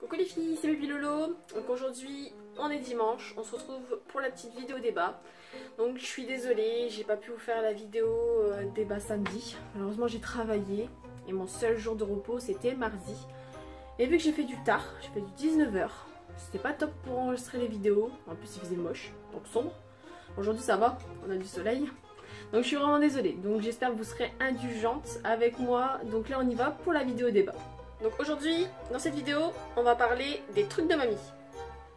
Coucou les filles, c'est Baby Lolo. Donc aujourd'hui on est dimanche, on se retrouve pour la petite vidéo débat. Donc je suis désolée, j'ai pas pu vous faire la vidéo débat samedi. Malheureusement j'ai travaillé et mon seul jour de repos c'était mardi. Et vu que j'ai fait du tard, j'ai fait du 19 h, c'était pas top pour enregistrer les vidéos. En plus il faisait moche, donc sombre. Aujourd'hui ça va, on a du soleil. Donc je suis vraiment désolée, donc j'espère que vous serez indulgente avec moi. Donc là on y va pour la vidéo débat. Donc aujourd'hui, dans cette vidéo, on va parler des trucs de mamie.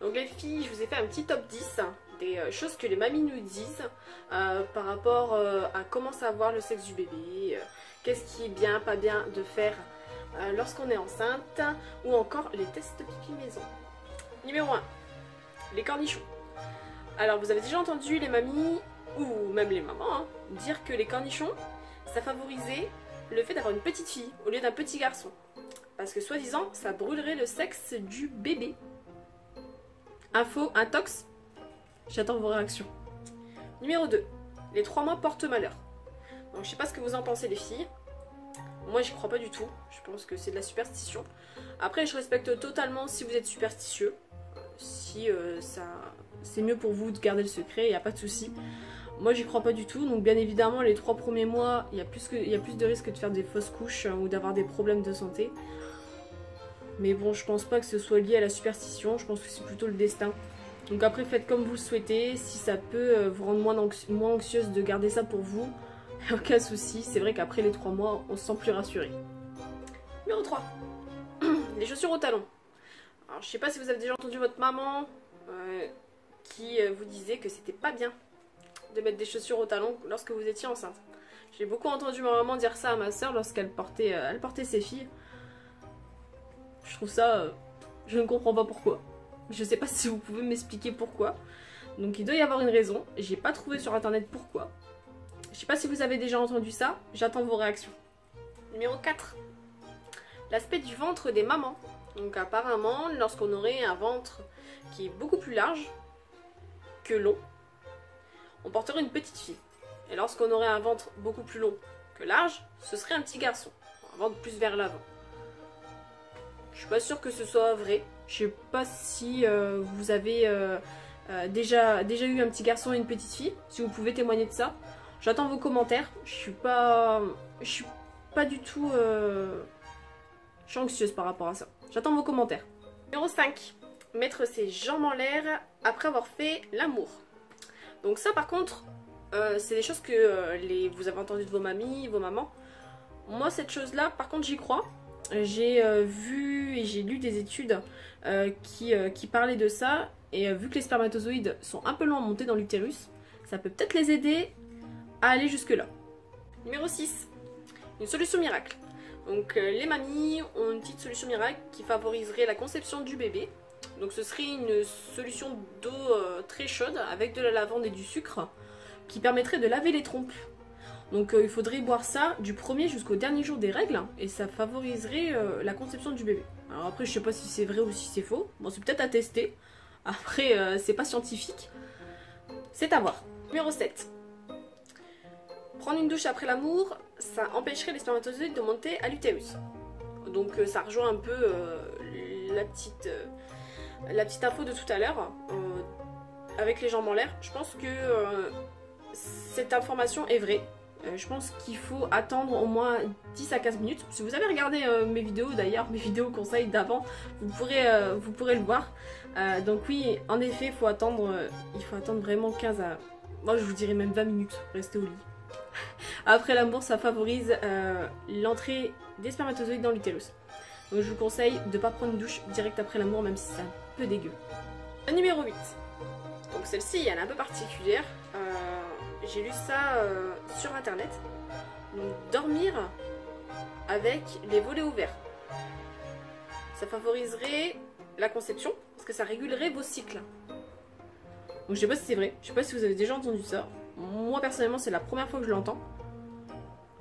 Donc les filles, je vous ai fait un petit top 10 des choses que les mamies nous disent par rapport à comment savoir le sexe du bébé, qu'est-ce qui est bien, pas bien de faire lorsqu'on est enceinte, ou encore les tests pipi maison. Numéro 1, les cornichons. Alors vous avez déjà entendu les mamies, ou même les mamans, dire que les cornichons, ça favorisait le fait d'avoir une petite fille au lieu d'un petit garçon. Parce que soi-disant, ça brûlerait le sexe du bébé. Info, intox. J'attends vos réactions. Numéro 2. Les 3 mois portent malheur. Donc je sais pas ce que vous en pensez les filles. Moi j'y crois pas du tout. Je pense que c'est de la superstition. Après je respecte totalement si vous êtes superstitieux. Si c'est mieux pour vous de garder le secret, il n'y a pas de souci. Moi j'y crois pas du tout, donc bien évidemment les 3 premiers mois il y a plus de risques de faire des fausses couches ou d'avoir des problèmes de santé. Mais bon, je pense pas que ce soit lié à la superstition, je pense que c'est plutôt le destin. Donc après faites comme vous le souhaitez, si ça peut vous rendre moins anxieuse de garder ça pour vous, aucun souci. C'est vrai qu'après les 3 mois on se sent plus rassuré. Numéro 3. Les chaussures au talon. Alors je sais pas si vous avez déjà entendu votre maman qui vous disait que c'était pas bien de mettre des chaussures au talon lorsque vous étiez enceinte. J'ai beaucoup entendu ma maman dire ça à ma soeur lorsqu'elle portait ses filles. Je trouve ça... je ne comprends pas pourquoi. Je sais pas si vous pouvez m'expliquer pourquoi. Donc il doit y avoir une raison. J'ai pas trouvé sur internet pourquoi. Je sais pas si vous avez déjà entendu ça. J'attends vos réactions. Numéro 4. L'aspect du ventre des mamans. Donc apparemment, lorsqu'on aurait un ventre qui est beaucoup plus large que long, on porterait une petite fille. Et lorsqu'on aurait un ventre beaucoup plus long que large, ce serait un petit garçon. Un ventre plus vers l'avant. Je suis pas sûre que ce soit vrai. Je sais pas si vous avez déjà eu un petit garçon et une petite fille. Si vous pouvez témoigner de ça. J'attends vos commentaires. Je suis pas du tout... je suis anxieuse par rapport à ça. J'attends vos commentaires. Numéro 5. Mettre ses jambes en l'air après avoir fait l'amour. Donc ça par contre, c'est des choses que vous avez entendues de vos mamies, vos mamans. Moi cette chose-là, par contre j'y crois. J'ai vu et j'ai lu des études qui parlaient de ça. Et vu que les spermatozoïdes sont un peu longs à monter dans l'utérus, ça peut peut-être les aider à aller jusque là. Numéro 6. Une solution miracle. Donc les mamies ont une petite solution miracle qui favoriserait la conception du bébé. Donc ce serait une solution d'eau très chaude avec de la lavande et du sucre qui permettrait de laver les trompes. Donc il faudrait boire ça du premier jusqu'au dernier jour des règles et ça favoriserait la conception du bébé. Alors après je sais pas si c'est vrai ou si c'est faux, bon c'est peut-être à tester, après c'est pas scientifique, c'est à voir. Numéro 7. Prendre une douche après l'amour, ça empêcherait les spermatozoïdes de monter à l'utérus. Donc ça rejoint un peu la petite info de tout à l'heure avec les jambes en l'air. Je pense que cette information est vraie. Je pense qu'il faut attendre au moins 10 à 15 minutes. Si vous avez regardé mes vidéos d'ailleurs, mes vidéos conseils d'avant, vous pourrez le voir. Donc oui, en effet, il faut attendre vraiment 15 à... Moi je vous dirais même 20 minutes, restez au lit. Après l'amour, ça favorise l'entrée des spermatozoïdes dans l'utérus. Donc je vous conseille de ne pas prendre une douche direct après l'amour, même si c'est un peu dégueu. Le numéro 8. Donc celle-ci, elle est un peu particulière. J'ai lu ça sur internet. Donc dormir avec les volets ouverts. Ça favoriserait la conception parce que ça régulerait vos cycles. Donc je sais pas si c'est vrai, je sais pas si vous avez déjà entendu ça. Moi personnellement c'est la première fois que je l'entends.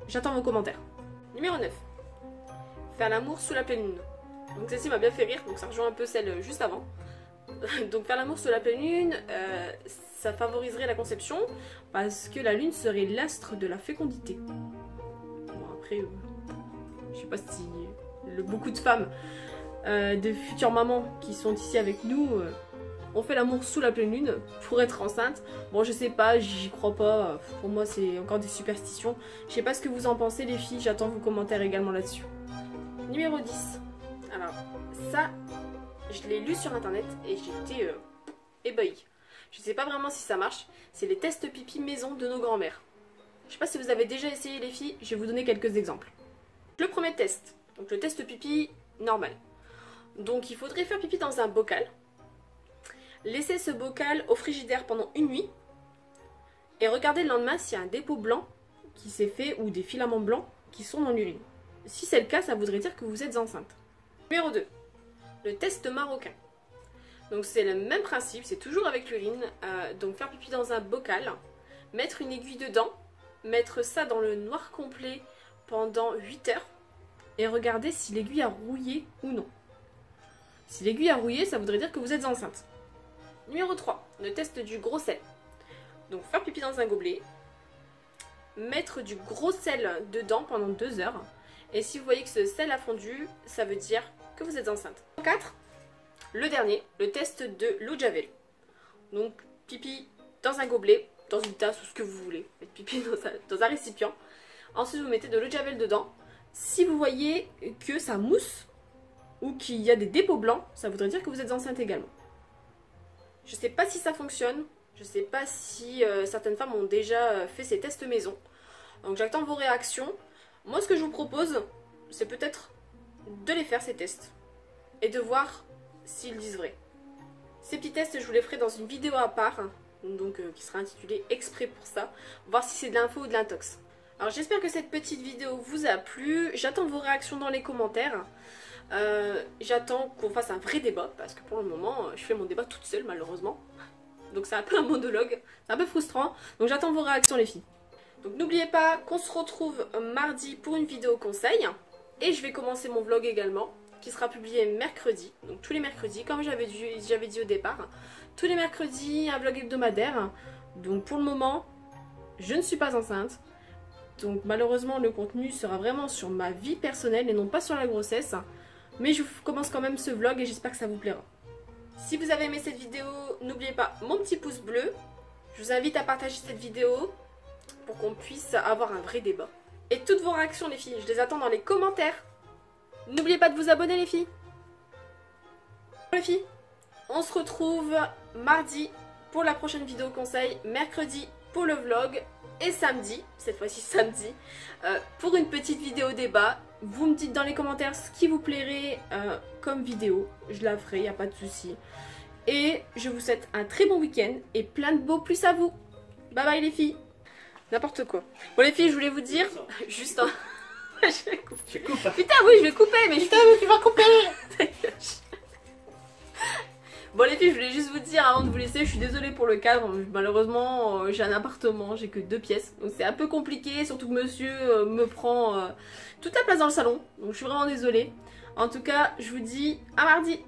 J'attends vos commentaires. Numéro 9. Faire l'amour sous la pleine lune. Donc celle-ci m'a bien fait rire, donc ça rejoint un peu celle juste avant. Donc faire l'amour sous la pleine lune, ça favoriserait la conception parce que la lune serait l'astre de la fécondité. Bon après, je sais pas si beaucoup de femmes de futures mamans qui sont ici avec nous ont fait l'amour sous la pleine lune pour être enceinte. Bon, je sais pas, j'y crois pas. Pour moi, c'est encore des superstitions. Je sais pas ce que vous en pensez, les filles. J'attends vos commentaires également là-dessus. Numéro 10. Alors, ça, je l'ai lu sur internet et j'étais ébahie. Je sais pas vraiment si ça marche. C'est les tests pipi maison de nos grands-mères. Je sais pas si vous avez déjà essayé, les filles. Je vais vous donner quelques exemples. Le premier test. Donc, le test pipi normal. Donc, il faudrait faire pipi dans un bocal. Laissez ce bocal au frigidaire pendant une nuit et regardez le lendemain s'il y a un dépôt blanc qui s'est fait ou des filaments blancs qui sont dans l'urine. Si c'est le cas, ça voudrait dire que vous êtes enceinte. Numéro 2, le test marocain. Donc c'est le même principe, c'est toujours avec l'urine. Donc faire pipi dans un bocal, mettre une aiguille dedans, mettre ça dans le noir complet pendant 8 heures et regarder si l'aiguille a rouillé ou non. Si l'aiguille a rouillé, ça voudrait dire que vous êtes enceinte. Numéro 3, le test du gros sel. Donc faire pipi dans un gobelet, mettre du gros sel dedans pendant 2 heures. Et si vous voyez que ce sel a fondu, ça veut dire que vous êtes enceinte. 4, le dernier, le test de l'eau de javel. Donc pipi dans un gobelet, dans une tasse ou ce que vous voulez. Faites pipi dans un récipient. Ensuite vous mettez de l'eau de javel dedans. Si vous voyez que ça mousse ou qu'il y a des dépôts blancs, ça voudrait dire que vous êtes enceinte également. Je sais pas si ça fonctionne, je sais pas si certaines femmes ont déjà fait ces tests maison. Donc j'attends vos réactions. Moi ce que je vous propose, c'est peut-être de les faire ces tests. Et de voir s'ils disent vrai. Ces petits tests je vous les ferai dans une vidéo à part, donc qui sera intitulée exprès pour ça. Voir si c'est de l'info ou de l'intox. Alors j'espère que cette petite vidéo vous a plu. J'attends vos réactions dans les commentaires. J'attends qu'on fasse un vrai débat parce que pour le moment je fais mon débat toute seule malheureusement, donc c'est un peu un monologue, c'est un peu frustrant, donc j'attends vos réactions les filles. Donc n'oubliez pas qu'on se retrouve mardi pour une vidéo conseil et je vais commencer mon vlog également qui sera publié mercredi, donc tous les mercredis comme j'avais dit au départ, tous les mercredis un vlog hebdomadaire. Donc pour le moment je ne suis pas enceinte, donc malheureusement le contenu sera vraiment sur ma vie personnelle et non pas sur la grossesse. Mais je commence quand même ce vlog et j'espère que ça vous plaira. Si vous avez aimé cette vidéo, n'oubliez pas mon petit pouce bleu. Je vous invite à partager cette vidéo pour qu'on puisse avoir un vrai débat. Et toutes vos réactions les filles, je les attends dans les commentaires. N'oubliez pas de vous abonner les filles. Les filles, on se retrouve mardi pour la prochaine vidéo conseil, mercredi pour le vlog et samedi, cette fois-ci samedi, pour une petite vidéo débat. Vous me dites dans les commentaires ce qui vous plairait comme vidéo, je la ferai, il n'y a pas de souci. Et je vous souhaite un très bon week-end et plein de beaux plus à vous. Bye bye les filles. N'importe quoi. Bon les filles, je voulais vous dire, juste un... je coupe. Putain oui, je vais couper, mais putain mais tu vas couper. Bon les filles, je voulais juste vous dire avant de vous laisser, je suis désolée pour le cadre, malheureusement j'ai un appartement, j'ai que 2 pièces, donc c'est un peu compliqué, surtout que monsieur me prend toute la place dans le salon, donc je suis vraiment désolée. En tout cas, je vous dis à mardi.